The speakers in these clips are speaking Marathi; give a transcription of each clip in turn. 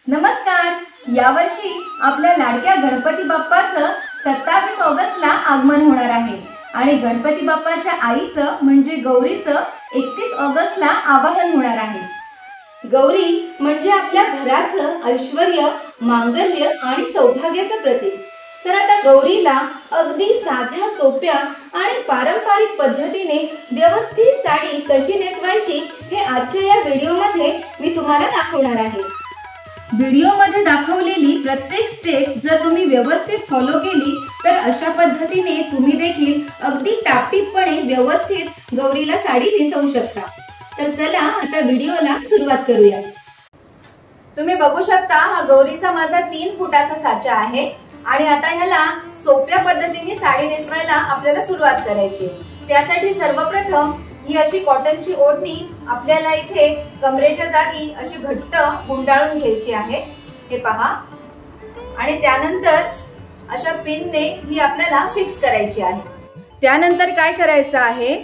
नमस्कार। यावर्षी आपल्या लाडक्या गणपती बाप्पाचं 27 ऑगस्टला आगमन होणार आहे आणि गणपती बाप्पाच्या आईचं म्हणजे गौरीचं 31 ऑगस्टला आवाहन होणार आहे। गौरी म्हणजे आपल्या घराचं ऐश्वर्य, मांगल्य आणि सौभाग्याचं प्रतीक। तर आता गौरीला अगदी साध्या, सोप्या आणि पारंपरिक पद्धतीने व्यवस्थित साडी कशी नेसवायची हे आजच्या या व्हिडिओमध्ये मी तुम्हाला दाखवणार आहे। व्हिडिओमध्ये दाखवलेली प्रत्येक स्टेप जर तुम्ही व्यवस्थित फॉलो केली तर अशा पद्धतीने तुम्ही देखील अगदी टापटीपपणे व्यवस्थित गौरीला साडी नेसवू शकता। तर चला आता व्हिडिओला सुरुवात करूया। तुम्ही बघू शकता हा गौरीचा माझा 3 फुटाचा साचा आहे आणि आता ह्याला सोप्या पद्धतीने साडी नेसवायला आपल्याला सुरुवात करायची। त्यासाठी सर्वप्रथम ही अशी कॉटनची ओढणी आपल्याला इथे कमरेच्या जागी अशी घट्ट गुंडाळून घ्यायची आहे, हे पहा। आणि त्यानंतर अशा पिनने ही आपल्याला फिक्स करायची आहे। त्यानंतर काय करायचं आहे,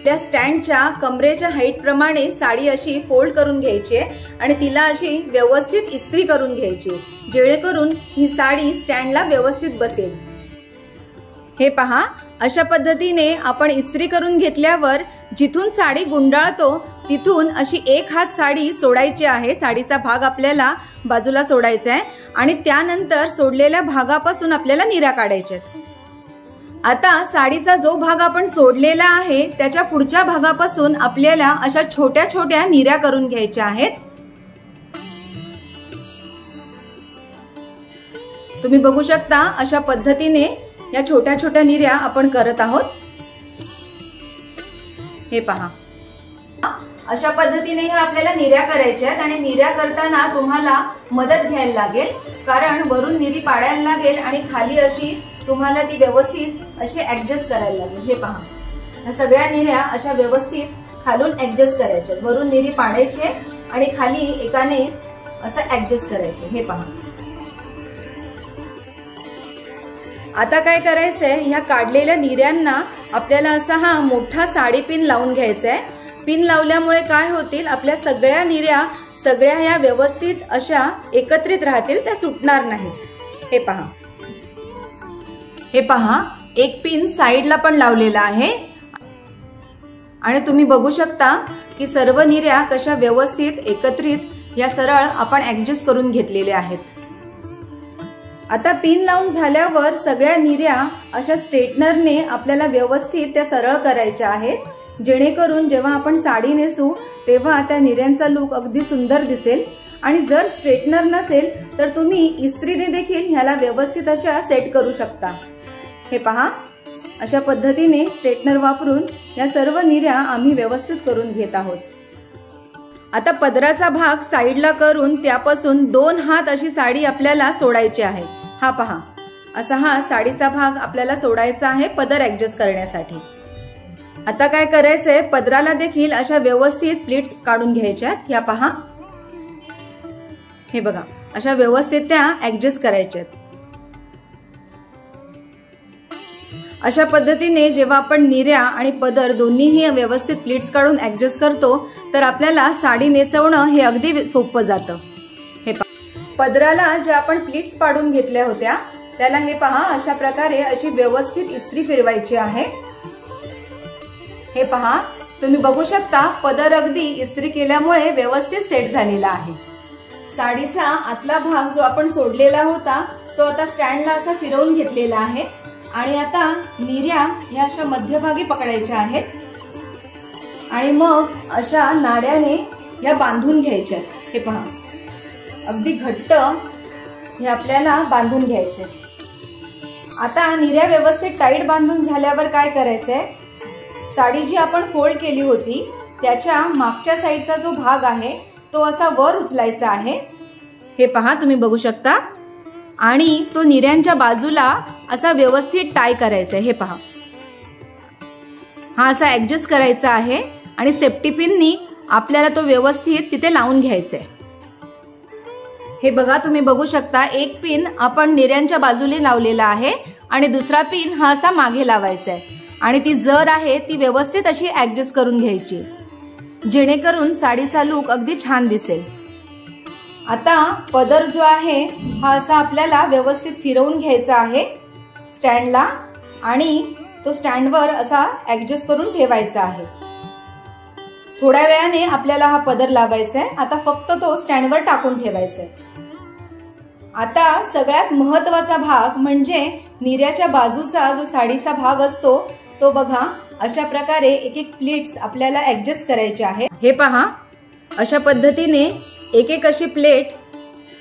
त्या स्टँडच्या कमरेच्या हाईट प्रमाणे साडी अशी फोल्ड करून घ्यायची आणि तिला अशी व्यवस्थित इस्त्री करून घ्यायची, जेणेकरून ही साडी स्टँडला व्यवस्थित बसेल। हे पहा, अशा पद्धतीने आपण इस्त्री करून घेतल्यावर जिथून साडी गुंडाळतो तिथून अशी एक हात साडी सोडायची आहे। साडीचा भाग आपल्याला बाजूला सोडायचा आहे आणि त्यानंतर सोडलेल्या भागापासून आपल्याला निऱ्या काढायच्या आहेत। आता साडीचा जो भाग आपण सोडलेला आहे त्याच्या पुढच्या भागापासून आपल्याला अशा छोट्या छोट्या निऱ्या करून घ्यायच्या आहेत। तुम्ही बघू शकता अशा पद्धतीने या छोट्या छोट्या निऱ्या आपण करत आहोत, हे पहा। अशा पद्धतीने ह्या आपल्याला निऱ्या करायच्या आहेत आणि निऱ्या करताना तुम्हाला मदत घ्यायला लागेल, कारण वरून निरी पाडायला लागेल आणि खाली अशी तुम्हाला ती व्यवस्थित अशी ऍडजस्ट करायला लागेल। हे पहा, या सगळ्या निऱ्या अशा व्यवस्थित खालून ऍडजस्ट करायच्या, वरून निरी पाडायची आणि खाली एकाने असं ऍडजस्ट करायचं, हे पहा। आता काय करायचंय, ह्या काढलेल्या निऱ्यांना आपल्याला असा हा मोठा साडी पिन लावून घ्यायचा आहे। पिन लावल्यामुळे काय होतील, आपल्या सगळ्या निऱ्या सगळ्या ह्या व्यवस्थित अशा एकत्रित राहतील, त्या सुटणार नाहीत। हे पहा, हे पहा, एक पिन साइडला पण लावलेला आहे आणि तुम्ही बघू शकता की सर्व निऱ्या कशा व्यवस्थित एकत्रित या सरळ आपण ऍडजस्ट करून घेतलेल्या आहेत। आता पिन लावून झाल्यावर सगळ्या निऱ्या अशा स्ट्रेटनरने आपल्याला व्यवस्थित त्या सरळ करायच्या आहेत, जेणेकरून जेव्हा आपण साडी नेसू तेव्हा त्या निऱ्यांचा लुक अगदी सुंदर दिसेल। आणि जर स्ट्रेटनर नसेल तर तुम्ही इस्त्रीने देखील ह्याला व्यवस्थित अशा सेट करू शकता। हे पहा, अशा पद्धतीने स्ट्रेटनर वापरून या सर्व निऱ्या आम्ही व्यवस्थित करून घेत आहोत। आता पदराचा भाग साइडला करून त्यापासून 2 हात अशी साडी आपल्याला सोडायची आहे। हा पहा, असा हा साडीचा भाग आपल्याला सोडायचा आहे पदर ऍडजस्ट करण्यासाठी। आता काय करायचंय, पदराला देखील अशा व्यवस्थित प्लीट्स काढून घ्यायच्या आहेत, या पहा। हे बघा, अशा व्यवस्थित त्या ऍडजस्ट करायच्या आहेत। अशा पद्धतीने जेव्हा आपण निऱ्या आणि पदर दोन्हीही व्यवस्थित प्लीट्स काढून ऍडजस्ट करतो तर आपल्याला साडी नेसवणं हे अगदी सोपं जातं। हे पहा, पदराला जे आपण प्लीट्स पाडून घेतल्या होत्या त्याला हे पहा अशा प्रकारे अशी व्यवस्थित इस्त्री फिरवायची आहे। हे पहा, तुम्ही बघू शकता पदर अगदी इस्त्री केल्यामुळे व्यवस्थित सेट झालेला आहे। साडीचा आतला भाग जो आपण सोडलेला होता तो आता स्टँडला असा फिरवून घेतलेला आहे आणि आता निऱ्या या अशा मध्यभागी पकडायच्या आहेत आणि मग अशा नाड्याने या बांधून घ्यायच्या। हे पहा, अगदी घट्ट हे आपल्याला बांधून घ्यायचे। आता निऱ्या व्यवस्थित टाईट बांधून झाल्यावर काय करायचंय, साडी जी आपण फोल्ड केली होती त्याच्या मागच्या साईडचा जो भाग आहे तो असा वर उचलायचा आहे। हे पहा, तुम्ही बघू शकता, आणि तो निऱ्यांच्या बाजूला असा व्यवस्थित टाय करायचा आहे। हे पहा, हा असा ऍडजस्ट करायचा आहे आणि सेफ्टी पिननी आपल्याला तो व्यवस्थित तिथे लावून घ्यायचा आहे। हे बघा, तुम्ही बघू शकता, एक पिन आपण निऱ्यांच्या बाजूला लावलेला आहे आणि दुसरा पिन हा असा मागे लावायचा आहे आणि ती जर आहे ती व्यवस्थित अशी ऍडजस्ट करून घ्यायची, जेणेकरून साडीचा लुक अगदी छान दिसेल। आता पदर जो आहे हा असा आपल्याला व्यवस्थित फिरवून घ्यायचा आहे स्टँडला आणि तो स्टँडवर असा ऍडजस्ट करून ठेवायचा आहे। थोड्या वेळाने आपल्याला हा पदर लावायचा आहे। आता फक्त तो स्टँडवर टाकून ठेवायचा आहे। आता सगळ्यात महत्त्वाचा भाग म्हणजे निऱ्याच्या बाजूचा जो साडीचा भाग असतो तो बघा अशा प्रकारे एक एक प्लेट्स आपल्याला ऍडजस्ट करायचे आहे। हे पहा अशा पद्धतीने एक एक अशी प्लेट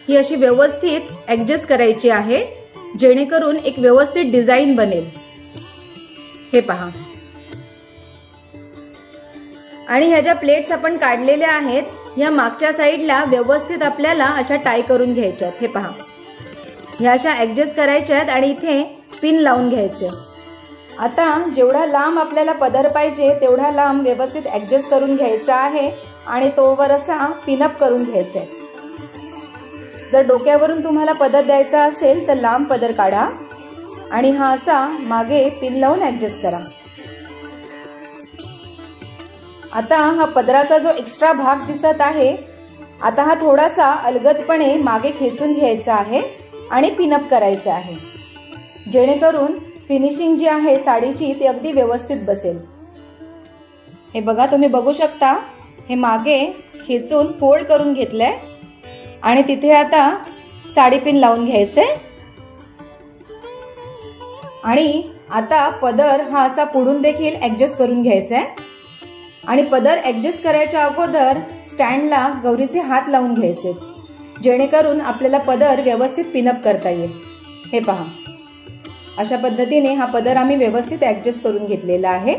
ही अशी व्यवस्थित ऍडजस्ट करायची आहे जेणेकरून एक व्यवस्थित डिझाइन बनेल। हे पहा आणि ह्या ज्या प्लेट्स आपण काढलेल्या आहेत या मागच्या साईडला व्यवस्थित आपल्याला अशा टाय करून घ्यायच्या आहेत। हे पहा ह्या अशा ऍडजस्ट करायच्या आहेत आणि इथे पिन लावून घ्यायचे। आता जेवढा लांब आपल्याला पदर पाहिजे तेवढा लांब व्यवस्थित ऍडजस्ट करून घ्यायचा आहे आणि तोवर असा पिनअप करून घ्यायचा आहे। जर डोक्यावरून तुम्हाला पदर द्यायचा असेल तर लांब पदर काढा आणि हा असा मागे पिन लावून ऍडजस्ट करा। आता हा पदराचा जो एक्स्ट्रा भाग दिसत आहे आता हा थोडासा अलगदपणे मागे खेचून घ्यायचा आहे आणि पिनअप करायचा आहे जेणेकरून फिनिशिंग जी आहे साडीची ती अगदी व्यवस्थित बसेल। हे बघा तुम्ही बघू शकता हे मागे खेचून फोल्ड करून घेतलंय आणि तिथे आता साडी पिन लावून घ्यायचे आणि आता पदर हा असा पुढून देखील ऍडजस्ट करून घ्यायचा आहे आणि पदर ऍडजस्ट करायच्या अगोदर स्टँडला गौरीचे हात लावून घ्यायचे जेणेकरून आपल्याला पदर व्यवस्थित पिनअप करता येईल। हे पहा अशा पद्धतीने हा पदर आम्ही व्यवस्थित ऍडजस्ट करून घेतलेला आहे।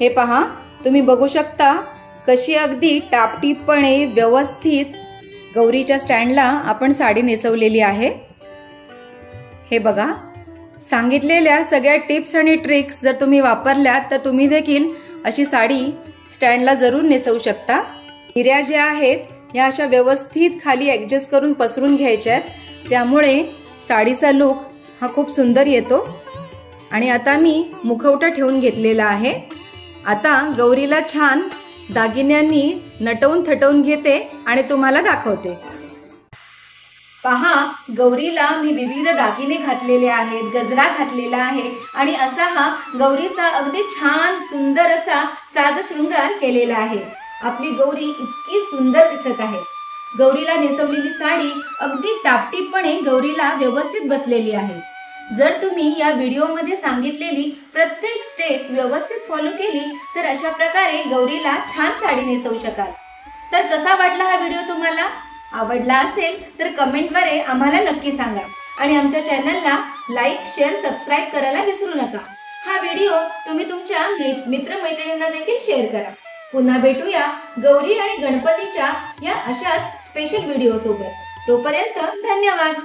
हे पहा तुम्ही बघू शकता कशी अगदी टापटीपणे व्यवस्थित गौरीच्या स्टँडला आपण साडी नेसवलेली आहे। हे बघा सांगितलेल्या सगळ्या टिप्स आणि ट्रिक्स जर तुम्ही वापरल्यात तर तुम्ही देखील अशी साडी स्टँडला जरूर नेसवू शकता। निऱ्या ज्या आहेत या अशा व्यवस्थित खाली ऍडजस्ट करून पसरून घ्यायच्या आहेत त्यामुळे साडीचा लुक हा खूप सुंदर येतो। आणि आता मी मुखवटा ठेवून घेतलेला आहे। आता गौरीला छान दागिन्यांनी नटवून थटवून घेते आणि तुम्हाला दाखवते। पहा गौरीला मी विविध दागिने घातलेले आहेत, गजरा घातलेला आहे आणि असा हा गौरीचा अगदी छान सुंदर असा साज शृंगार केलेला आहे। आपली गौरी इतकी सुंदर दिसत आहे। गौरीला नेसवलेली साडी अगदी टापटीपणे गौरीला व्यवस्थित बसलेली आहे। जर तुम्ही या व्हिडिओमध्ये सांगितलेली प्रत्येक स्टेप व्यवस्थित फॉलो केली तर अशा प्रकारे गौरीला छान साडी नेसवू शकाल। तर कसा वाटला हा व्हिडिओ तुम्हाला? आवडला असेल तर कमेंटद्वारे आम्हाला नक्की सांगा आणि आमच्या चॅनलला लाईक, शेअर, सबस्क्राईब करायला विसरू नका। हा व्हिडिओ तुम्ही तुमच्या मित्रमैत्रिणींना देखील शेअर करा। पुन्हा भेटूया गौरी आणि गणपतीच्या या अशाच स्पेशल व्हिडिओ सोबत। तोपर्यंत धन्यवाद।